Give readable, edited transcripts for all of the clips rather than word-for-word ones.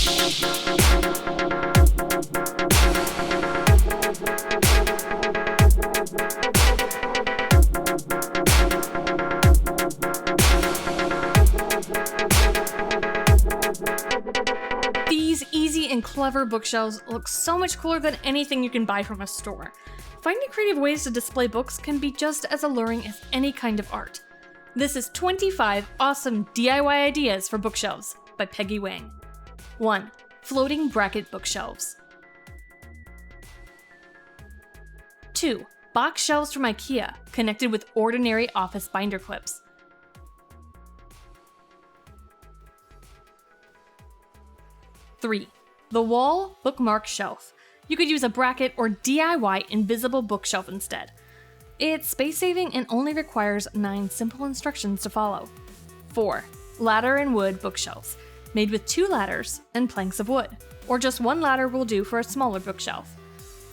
These easy and clever bookshelves look so much cooler than anything you can buy from a store. Finding creative ways to display books can be just as alluring as any kind of art. This is 25 awesome DIY ideas for bookshelves by Peggy Wang. 1. Floating bracket bookshelves. 2. Box shelves from Ikea connected with ordinary office binder clips. 3. The wall bookmark shelf. You could use a bracket or DIY invisible bookshelf instead. It's space-saving and only requires 9 simple instructions to follow. 4. Ladder and wood bookshelves, made with 2 ladders and planks of wood, or just 1 ladder will do for a smaller bookshelf.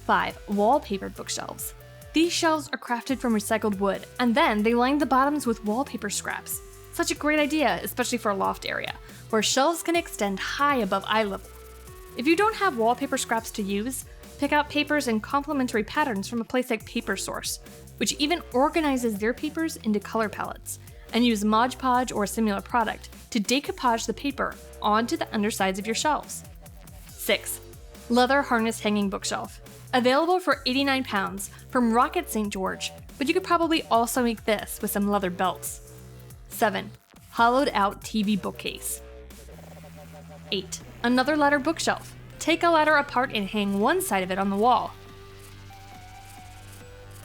5. Wallpapered bookshelves. These shelves are crafted from recycled wood, and then they line the bottoms with wallpaper scraps. Such a great idea, especially for a loft area, where shelves can extend high above eye level. If you don't have wallpaper scraps to use, pick out papers in complementary patterns from a place like Paper Source, which even organizes their papers into color palettes, and use Mod Podge or a similar product to decoupage the paper onto the undersides of your shelves. 6. Leather harness hanging bookshelf. Available for £89 from Rocket St. George, but you could probably also make this with some leather belts. 7. Hollowed-Out TV Bookcase. 8. Another ladder bookshelf. Take a ladder apart and hang one side of it on the wall.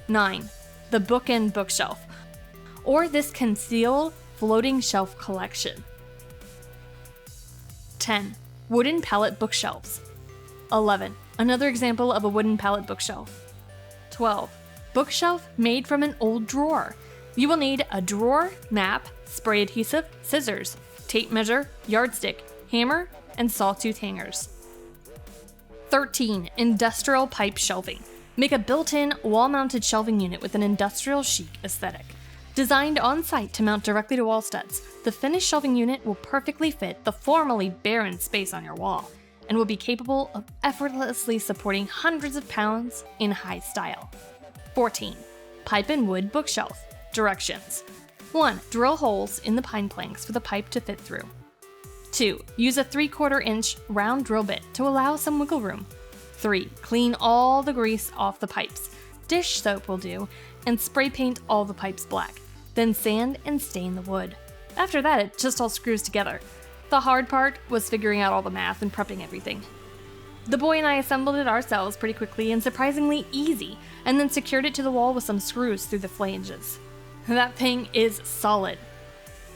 9. The Bookend Bookshelf, or this conceal floating shelf collection. 10. Wooden pallet bookshelves. 11. Another example of a wooden pallet bookshelf. 12. Bookshelf made from an old drawer. You will need a drawer, map, spray adhesive, scissors, tape measure, yardstick, hammer, and sawtooth hangers. 13. Industrial pipe shelving. Make a built-in, wall-mounted shelving unit with an industrial chic aesthetic. Designed on-site to mount directly to wall studs, the finished shelving unit will perfectly fit the formerly barren space on your wall, and will be capable of effortlessly supporting hundreds of pounds in high style. 14. Pipe and wood bookshelf. Directions. 1. Drill holes in the pine planks for the pipe to fit through. 2. Use a 3/4 inch round drill bit to allow some wiggle room. 3. Clean all the grease off the pipes. Dish soap will do, and spray paint all the pipes black. Then sand and stain the wood. After that, it just all screws together. The hard part was figuring out all the math and prepping everything. The boy and I assembled it ourselves pretty quickly and surprisingly easy, and then secured it to the wall with some screws through the flanges. That thing is solid.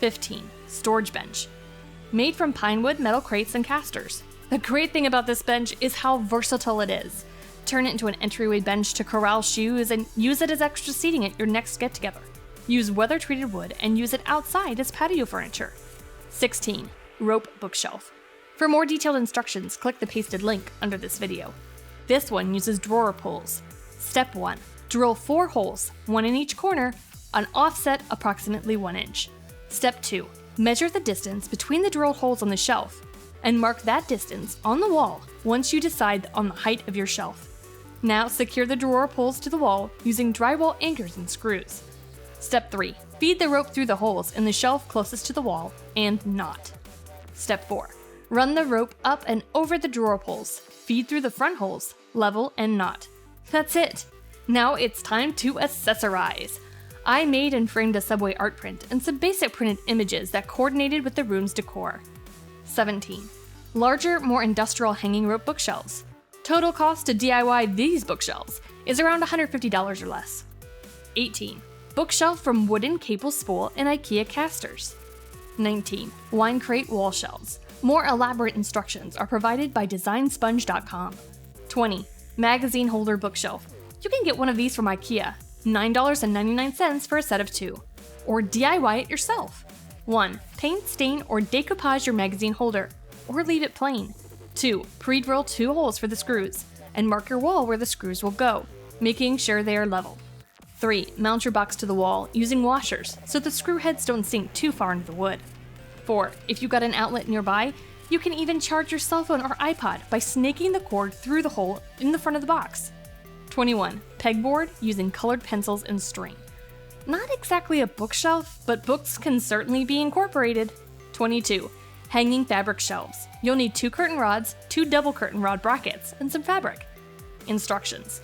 15. Storage bench. Made from pine wood, metal crates, and casters. The great thing about this bench is how versatile it is. Turn it into an entryway bench to corral shoes and use it as extra seating at your next get-together. Use weather-treated wood and use it outside as patio furniture. 16. Rope bookshelf. For more detailed instructions, click the pasted link under this video. This one uses drawer pulls. Step 1. Drill 4 holes, 1 in each corner, on offset approximately 1 inch. Step 2. Measure the distance between the drilled holes on the shelf, and mark that distance on the wall once you decide on the height of your shelf. Now secure the drawer pulls to the wall using drywall anchors and screws. Step 3. Feed the rope through the holes in the shelf closest to the wall and knot. Step 4. Run the rope up and over the drawer pulls, feed through the front holes, level, and knot. That's it! Now it's time to accessorize! I made and framed a Subway art print and some basic printed images that coordinated with the room's decor. 17. Larger, more industrial hanging rope bookshelves. Total cost to DIY these bookshelves is around $150 or less. 18. Bookshelf from wooden cable spool and Ikea casters. 19. Wine crate wall shelves. More elaborate instructions are provided by designsponge.com. 20. Magazine holder bookshelf. You can get one of these from Ikea. $9.99 for a set of 2. Or DIY it yourself. 1. Paint, stain, or decoupage your magazine holder, or leave it plain. 2. Pre-drill 2 holes for the screws, and mark your wall where the screws will go, making sure they are level. 3. Mount your box to the wall using washers so the screw heads don't sink too far into the wood. 4. If you've got an outlet nearby, You can even charge your cell phone or iPod by snaking the cord through the hole in the front of the box. 21. Pegboard using colored pencils and string. Not exactly a bookshelf, but books can certainly be incorporated. 22. Hanging fabric shelves. You'll need 2 curtain rods, 2 double curtain rod brackets, and some fabric. Instructions.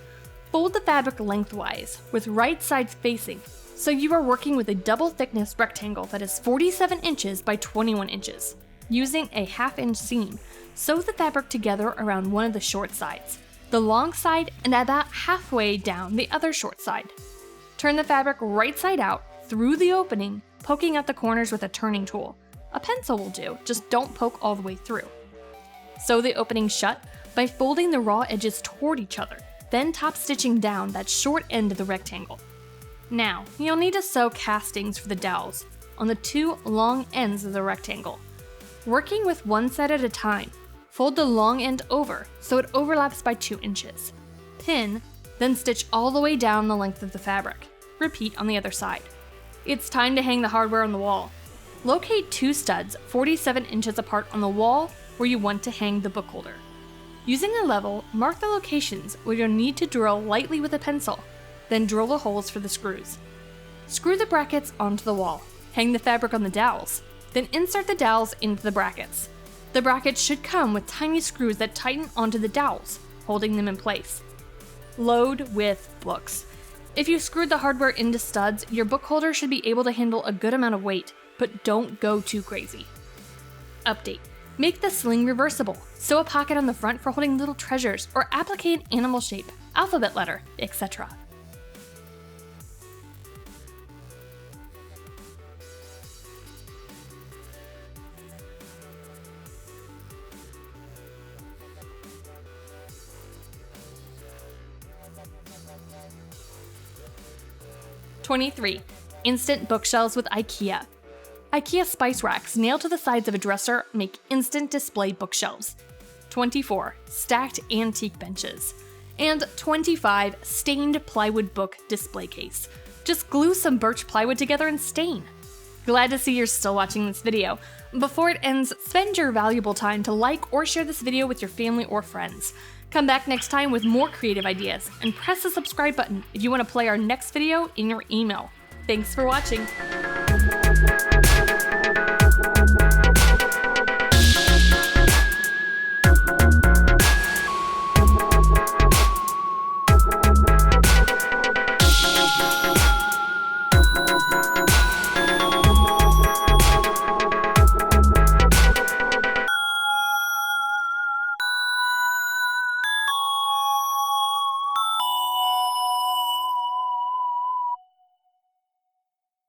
Fold the fabric lengthwise, with right sides facing, so you are working with a double thickness rectangle that is 47 inches by 21 inches. Using a 1/2 inch seam, sew the fabric together around one of the short sides, the long side, and about halfway down the other short side. Turn the fabric right side out through the opening, poking out the corners with a turning tool. A pencil will do, just don't poke all the way through. Sew the opening shut by folding the raw edges toward each other, then top stitching down that short end of the rectangle. Now, you'll need to sew castings for the dowels on the 2 long ends of the rectangle. Working with one side at a time, fold the long end over so it overlaps by 2 inches. Pin, then stitch all the way down the length of the fabric. Repeat on the other side. It's time to hang the hardware on the wall. Locate 2 studs 47 inches apart on the wall where you want to hang the book holder. Using a level, mark the locations where you'll need to drill lightly with a pencil, then drill the holes for the screws. Screw the brackets onto the wall, hang the fabric on the dowels, then insert the dowels into the brackets. The brackets should come with tiny screws that tighten onto the dowels, holding them in place. Load with books. If you screwed the hardware into studs, your book holder should be able to handle a good amount of weight, but don't go too crazy. Update. Make the sling reversible. Sew a pocket on the front for holding little treasures, or applique an animal shape, alphabet letter, etc. '23. Instant bookshelves with Ikea. Ikea spice racks nailed to the sides of a dresser make instant display bookshelves. 24. Stacked antique benches. And 25. Stained plywood book display case. Just glue some birch plywood together and stain. Glad to see you're still watching this video. Before it ends, spend your valuable time to like or share this video with your family or friends. Come back next time with more creative ideas, and press the subscribe button if you want to play our next video in your email. Thanks for watching!